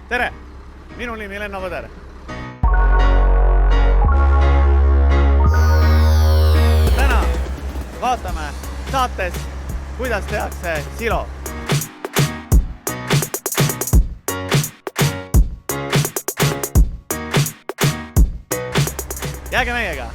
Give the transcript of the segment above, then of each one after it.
tere, minu nimi Lenno Põder. Täna vaatame saates, kuidas tehakse silo. Jääge meiega!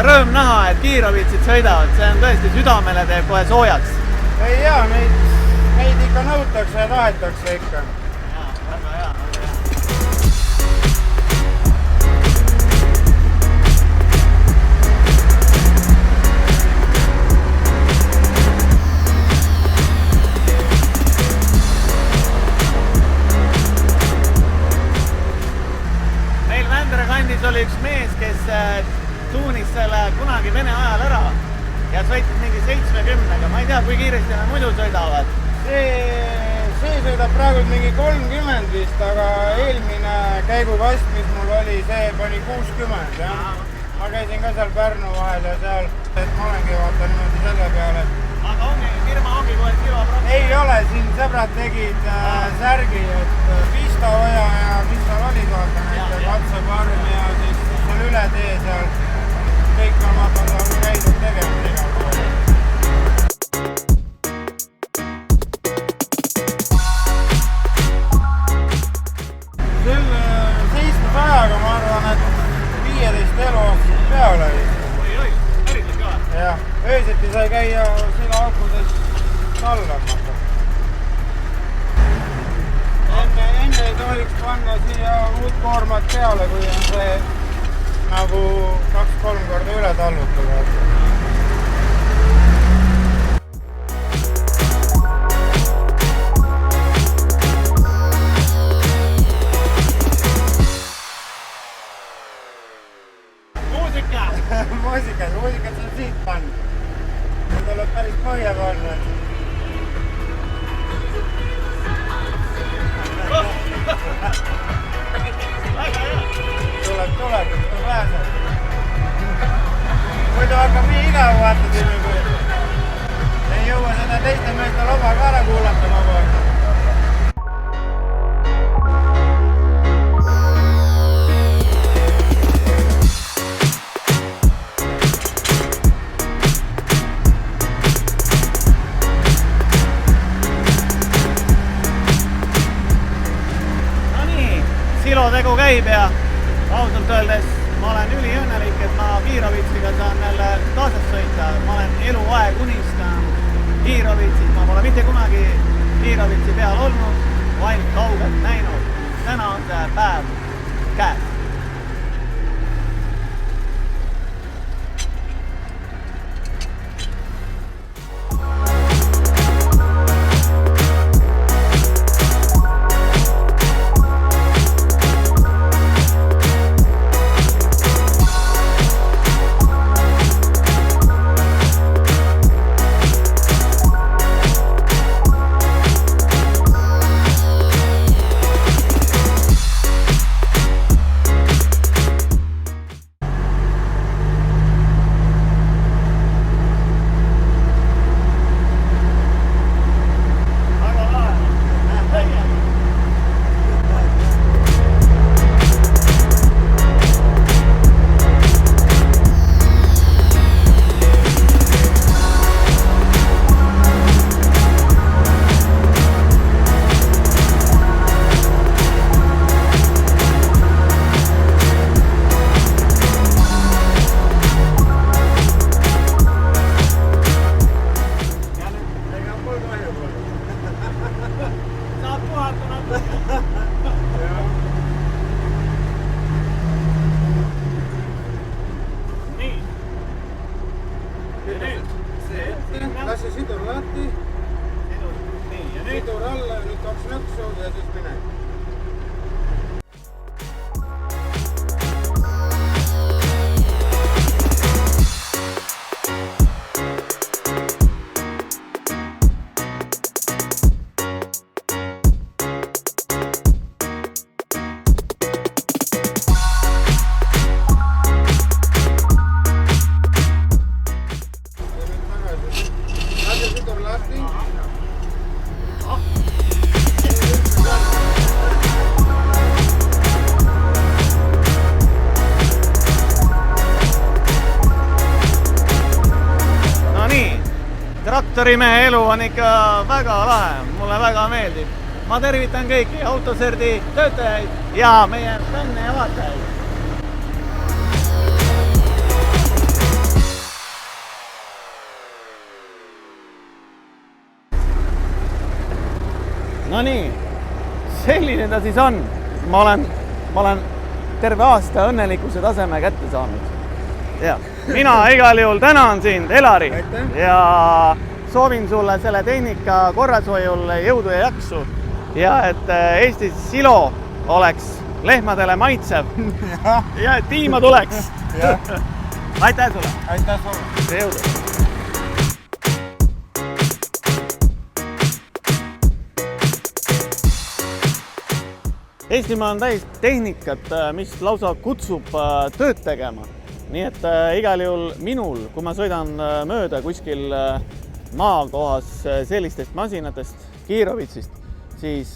Rõõm näha, et kiiravitsid sõidavad, see on tõesti südamele teeb kohe soojaks. Ei jaa, neid ikka nõutakse ja tahetakse ikka. Jaa, väga hea. Meil Vändra kandis oli üks mees, kes tuunis selle kunagi Vene ajal ära ja sõitis mingi 70-ga. Ma ei tea, kui kiiresti nad muidu sõidavad. See sõidab praegu mingi 30 vist, aga eelmine käigukast, mis mul oli, see pani 60. Ja. Ma käisin ka seal Pärnu vahel ja seal, et ma olengi vaata niimoodi selle peale. Aga firma ongi kohe kilo protsent? Ei ole, siin sõbrad tegid särgi, et pistahoia ja mis seal oli vaata näite katseparm ja siis seal üle tee seal. Kõik on vaata seal käidud tegemas igal pool. Selle 700-ga ma arvan, et 15 eluaastased peale vist. Oi, päriselt ka? Jah, öösiti sai käia sila akudes tallamata. Enne ei tohiks panna siia uut koormat peale, kui on see nagu 2-3 korda üle tallutada. Muusika! Muusikat saab siit panna. See tuleb päris põhja panna. Väga hea! Tuleb, pääseb. Muidu hakkab nii igav vaata siin, kui ei jõua seda teiste meeste loba ka ära kuulata kogu aeg. No nii, silotegu käib ja ausalt öeldes ma olen üliõnnelik, et ma kiiravitsiga saan jälle kaasas sõita. Ma olen eluaeg unistanud kiiravitsit, ma pole mitte kunagi kiiravitsi peal olnud, ainult kaugelt näinud. Täna on see päev käes. lahti, lase sidur lahti, Nii, ja nüüd sidur alla, nüüd 2 nõksu ja siis mine. Traktorimehe elu on ikka väga lahe, mulle väga meeldib. Ma tervitan kõiki Autoserdi töötajaid ja meie fänne ja vaatajaid. No nii, selline ta siis on. Ma olen terve aasta õnnelikkuse taseme kätte saanud. Ja. Mina igal juhul tänan sind, Elari, ja soovin sulle selle tehnika korrashoiul jõudu ja jaksu ja et Eestis silo oleks lehmadele maitsev ja et tiima tuleks. Aitäh sulle! Aitäh sulle! Jõudu! Eestimaa on täis tehnikat, mis lausa kutsub tööd tegema. Nii et igal juhul minul, kui ma sõidan mööda kuskil maakohas sellistest masinatest, Kiirovitsist, siis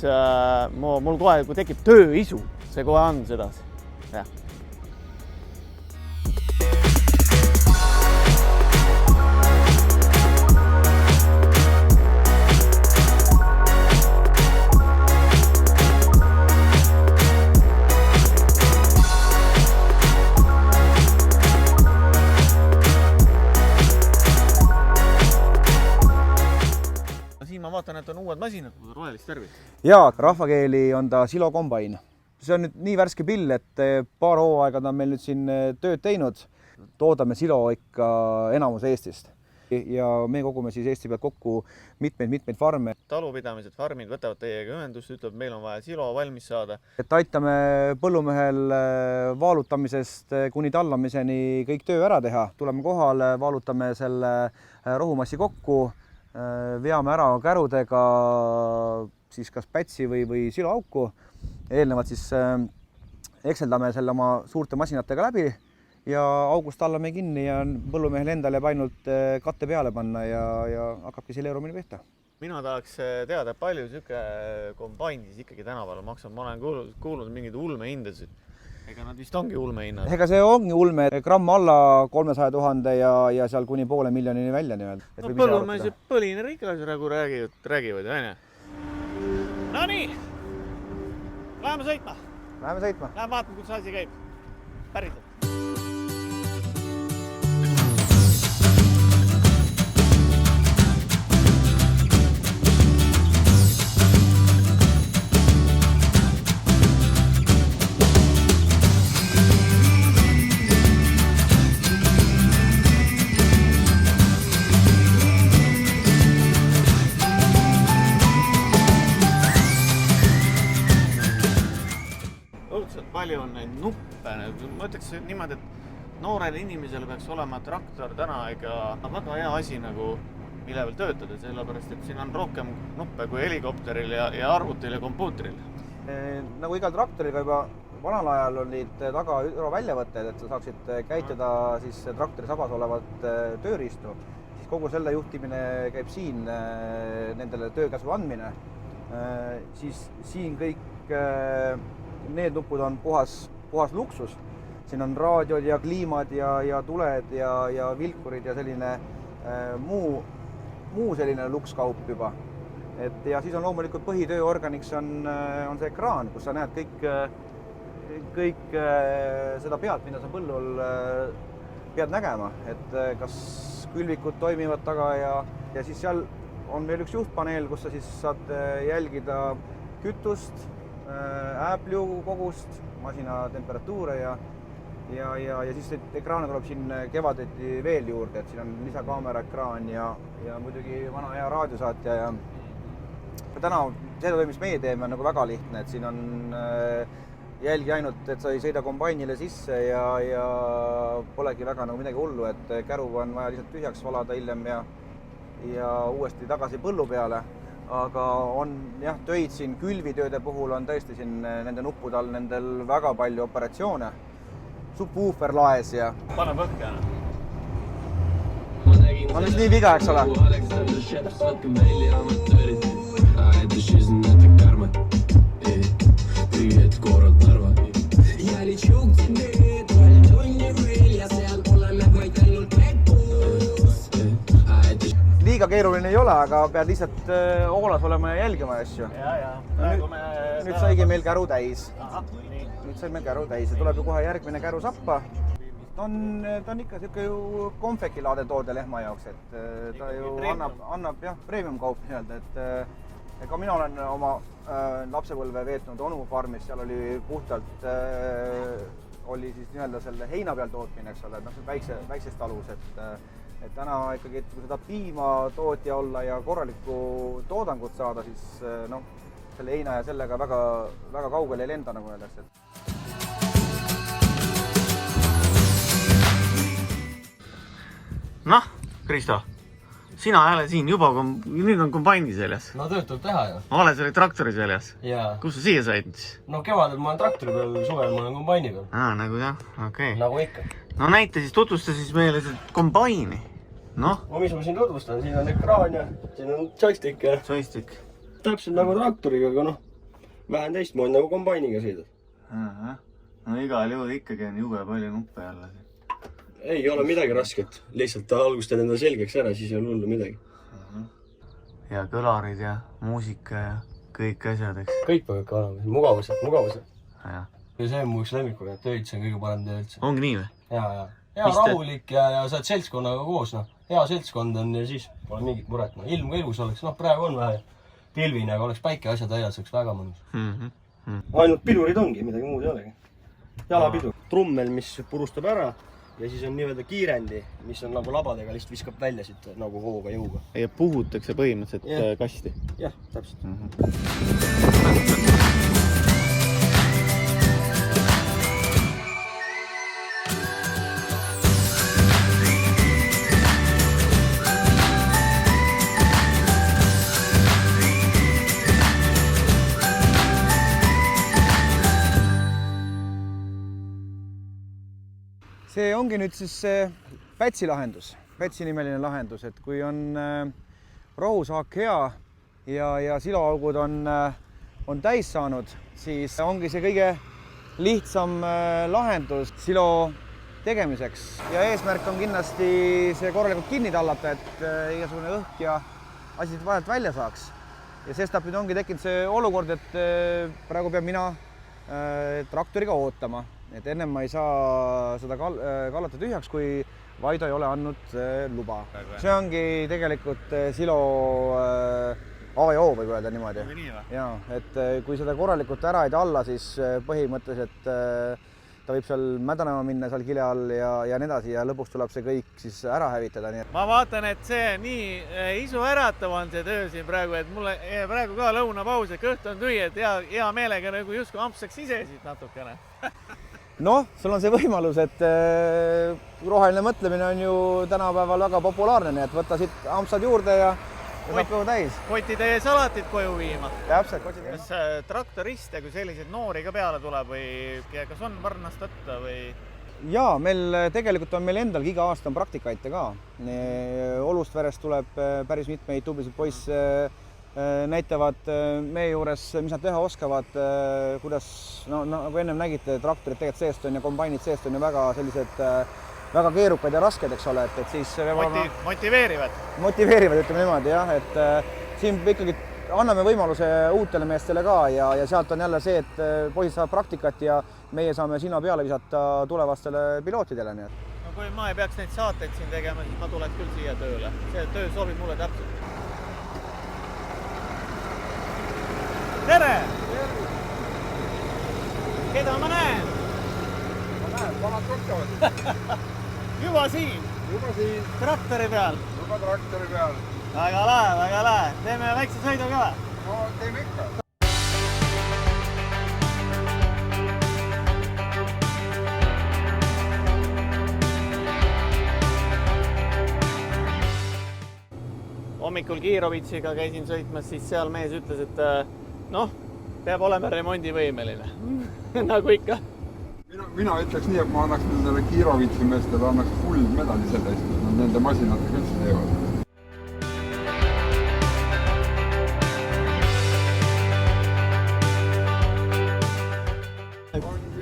mul kohe, kui tekib tööisu, see kohe on sedasi. Ja. Ma vaatan, et on uued masinad, rohelist värvi. Jaa, rahvakeeli on ta Silo Combine. See on nüüd nii värske pill, et paar hooaega ta on meil nüüd siin tööd teinud. Toodame Silo ikka enamus Eestist. Ja me kogume siis Eesti pealt kokku mitmeid farme. Talupidamised, farmid võtavad teiega ühendust, ütleb, meil on vaja Silo valmis saada. Et aitame põllumehel vaalutamisest kuni tallamiseni kõik töö ära teha. Tuleme kohale, vaalutame selle rohumassi kokku, veame ära kärudega siis kas pätsi või siloauku. Eelnevalt siis ekseldame selle oma suurte masinatega läbi ja august tallame kinni ja põllumehel endal jääb ainult katte peale panna ja hakkabki sileerumine pihta. Mina tahaks teada, palju siuke kombain siis ikkagi tänapäeval maksab. Ma olen kuulnud mingeid ulmehindasid. Ega nad vist ongi ulmehinnad? Ega see ongi ulme, gramm alla 300 000 ja seal kuni poole miljonini välja nii-öelda. No põllumees ja põline rikas räägivad, on ju? No nii, läheme sõitma. Läheme sõitma. Läheme vaatame, kuidas asi käib. Päriselt. Palju on neid nuppe. Ma ütleks niimoodi, et noorele inimesele peaks olema traktor täna ega väga hea asi, nagu, mille peal töötada, sellepärast, et siin on rohkem nuppe kui helikopteril ja arvutil ja kompuutril. Nagu igal traktoriga juba vanal ajal olid taga väljavõtted, et sa saaksid käitada siis traktori sabas olevat tööriistu, siis kogu selle juhtimine käib siin, nendele töökäsu andmine. Siis siin kõik need nupud on puhas luksus. Siin on raadiod ja kliimad ja tuled ja vilkurid ja selline muu selline lukskaup juba. Ja siis on loomulikult põhitööorganiks on see ekraan, kus sa näed kõik seda pealt, mida sa põllul pead nägema. Et kas külvikud toimivad taga ja siis seal on veel üks juhtpaneel, kus sa siis saad jälgida kütust, ääpliu kogust, masina temperatuure ja siis ekraane tuleb siin kevadeti veel juurde, et siin on lisakaamera ekraan ja muidugi vana hea raadiosaatja ja täna see töö, mis meie teeme, on nagu väga lihtne, et siin on jälgi ainult, et sa ei sõida kombainile sisse ja polegi väga nagu midagi hullu, et käru on vaja lihtsalt tühjaks valada hiljem ja uuesti tagasi põllu peale. Aga on jah, töid siin külvitööde puhul on tõesti siin nende nuppude all nendel väga palju operatsioone. Subwoofer laes ja... Pane põhke. On vist nii viga, eks ole? Liiga keeruline ei ole, aga pead lihtsalt hoolas olema ja jälgima asju. Nüüd saigi meil käru täis. Nüüd sai meil käru täis ja tuleb ju kohe järgmine käru sappa. Ta on ikka siuke ju konfekilaade toode lehma jaoks, et ta ju annab jah, premium kaup nii-öelda, et ka mina olen oma lapsepõlve veetnud Onu farmis, seal oli puhtalt oli siis nii-öelda selle heina peal tootmine, eks ole, väikses talus, et täna ikkagi, et kui seda piimatootja olla ja korralikku toodangut saada, siis noh, selle heina ja sellega väga kaugele ei lenda, nagu öeldakse. Noh, Kristo, sina ei ole siin juba, nüüd on kombaini seljas. No tööd tuleb teha ju. Ole selle traktori seljas. Jaa. Kus sa siia said siis? No kevadel ma olen traktori peal, suvel ma olen kombaini peal. Nagu jah, okei. Nagu ikka. No näite siis, tutvusta siis meile seda kombaini. Noh? No mis ma siin tutvustan, siin on ekraan ja siin on joystick ja... Joystick. Täpselt nagu traktoriga, aga noh, vähem teistmoodi nagu kombainiga sõidad. No igal juhul ikkagi on jube palju nuppe jälle. Ei ole midagi rasket, lihtsalt algust teen enda selgeks ära, siis ei ole hullu midagi. Ja kõlarid ja muusika ja kõik asjad, eks? Kõik peab ikka olema, mugavused. Ja see on mu üks lemmikuga, et tööd see on kõige parem töö üldse. Ongi nii või? Jaa, rahulik ja sa oled seltskonnaga koos, noh. Hea seltskond on ja siis pole mingit muret. Ilm ka ilus oleks, noh praegu on vähe pilvine, aga oleks päike asjad väljas, oleks väga mõnus. Ainult pidurid ongi, midagi muud ei olegi. Jalapidur. Trummel, mis purustab ära ja siis on nii-öelda kiirendi, mis on nagu labadega, lihtsalt viskab välja siit nagu hooga jõuga. Ja puhutakse põhimõtteliselt kasti? Jah, täpselt. See ongi nüüd siis Pätsi lahendus, Pätsi nimeline lahendus, et kui on rohusaak hea ja siloaugud on täis saanud, siis ongi see kõige lihtsam lahendus silo tegemiseks. Ja eesmärk on kindlasti see korralikult kinni tallata, et igasugune õhk ja asjad vahelt välja saaks. Ja sestap nüüd ongi tekkinud see olukord, et praegu pean mina traktoriga ootama. Et ennem ma ei saa seda kallata tühjaks, kui Vaido ei ole andnud luba. See ongi tegelikult silo A ja O, võib öelda niimoodi. Ja, et kui seda korralikult ära ei talla, siis põhimõtteliselt ta võib seal mädanema minna seal kile all ja nii edasi ja lõpuks tuleb see kõik siis ära hävitada. Ma vaatan, et see nii isu äratav on see töö siin praegu, et mulle praegu ka lõunapaus ja kõht on tühi, et hea meelega nagu justkui ampsaks ise siit natukene. Noh, sul on see võimalus, et roheline mõtlemine on ju tänapäeval väga populaarne, nii et võtta siit ampsad juurde ja saab kogu täis. Kotide salatit koju viima. Täpselt. Kas traktoriste, kui selliseid noori ka peale tuleb või kas on varnast võtta või? Jaa, tegelikult on meil endal iga aasta on praktikaite ka. Olustverest tuleb päris mitmeid tublisid poisse näitavad meie juures, mis nad teha oskavad, kuidas, nagu ennem nägite, traktorid tegelikult seest on ja kombainid seest on ju väga sellised väga keerukad ja rasked, eks ole, et siis motiveerivad, ütleme niimoodi, jah, et siin ikkagi anname võimaluse uutele meestele ka ja sealt on jälle see, et poisid saavad praktikat ja meie saame sina peale visata tulevastele pilootidele. Nii et. No kui ma ei peaks neid saateid siin tegema, siis ma tuleks küll siia tööle. See töö sobib mulle täpselt. Tere! Keda ma näen? Ma näen vanad tuttavad. Juba siin, Juba siin, traktori peal. juba traktori peal. Väga lahe, väga lahe. Teeme väikse sõidu ka. No teeme ikka. Hommikul Kiirovitsiga käisin sõitmas, siis seal mees ütles, et noh, peab olema remondivõimeline. Nagu ikka. Mina ütleks nii, et ma annaks nendele Kiirovitsi meestele annaks kuldmedali selle eest, et nad nende masinatega üldse teevad.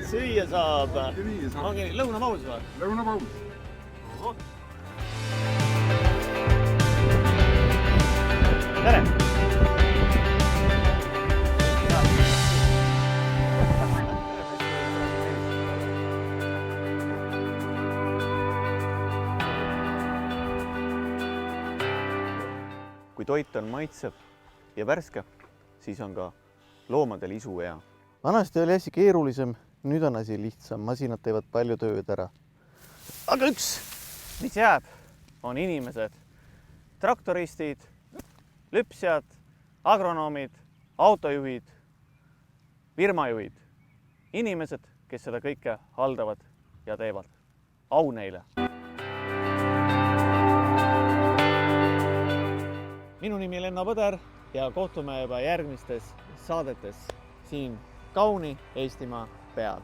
Süüa saab. Nii saab. Ongi lõunapaus või? Lõunapaus. Tere! Kui toit on maitsev ja värske, siis on ka loomadel isu hea. Vanasti oli asi keerulisem, nüüd on asi lihtsam, masinad teevad palju tööd ära. Aga üks, mis jääb, on inimesed. Traktoristid, lüpsjad, agronoomid, autojuhid, firmajuhid. Inimesed, kes seda kõike haldavad ja teevad. Au neile! Minu nimi Lenno Põder ja kohtume juba järgmistes saadetes siin Kauni Eestimaa peal.